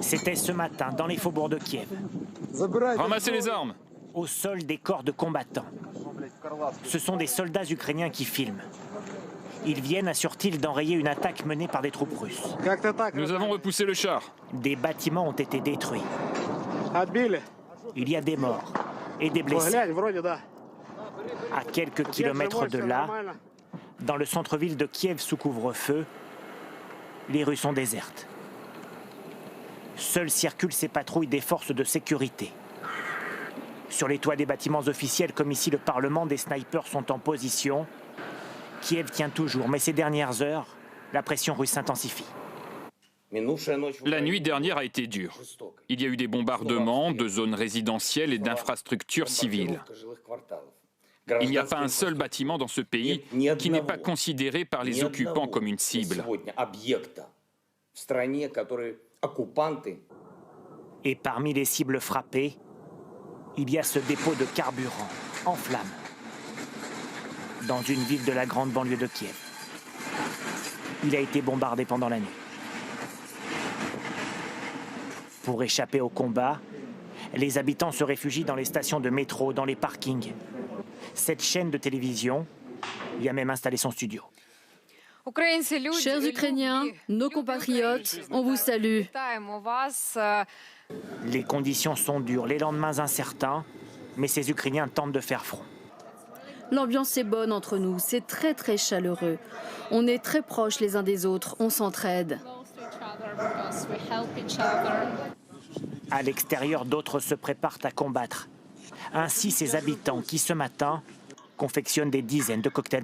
C'était ce matin dans les faubourgs de Kiev. Ramassez les armes! Au sol des corps de combattants. Ce sont des soldats ukrainiens qui filment. Ils viennent, assure-t-il, d'enrayer une attaque menée par des troupes russes. Nous avons repoussé le char. Des bâtiments ont été détruits. Il y a des morts et des blessés. À quelques kilomètres de là, dans le centre-ville de Kiev sous couvre-feu, les rues sont désertes. Seules circulent ces patrouilles des forces de sécurité. Sur les toits des bâtiments officiels, comme ici le Parlement, des snipers sont en position. Kiev tient toujours, mais ces dernières heures, la pression russe s'intensifie. La nuit dernière a été dure. Il y a eu des bombardements de zones résidentielles et d'infrastructures civiles. Il n'y a pas un seul bâtiment dans ce pays qui n'est pas considéré par les occupants comme une cible. Et parmi les cibles frappées, il y a ce dépôt de carburant en flammes dans une ville de la grande banlieue de Kiev. Il a été bombardé pendant la nuit. Pour échapper au combat, les habitants se réfugient dans les stations de métro, dans les parkings. Cette chaîne de télévision y a même installé son studio. Chers Ukrainiens, nos compatriotes, on vous salue. Les conditions sont dures, les lendemains incertains, mais ces Ukrainiens tentent de faire front. L'ambiance est bonne entre nous, c'est très très chaleureux. On est très proches les uns des autres, on s'entraide. À l'extérieur, d'autres se préparent à combattre. Ainsi ces habitants qui, ce matin, confectionnent des dizaines de cocktails.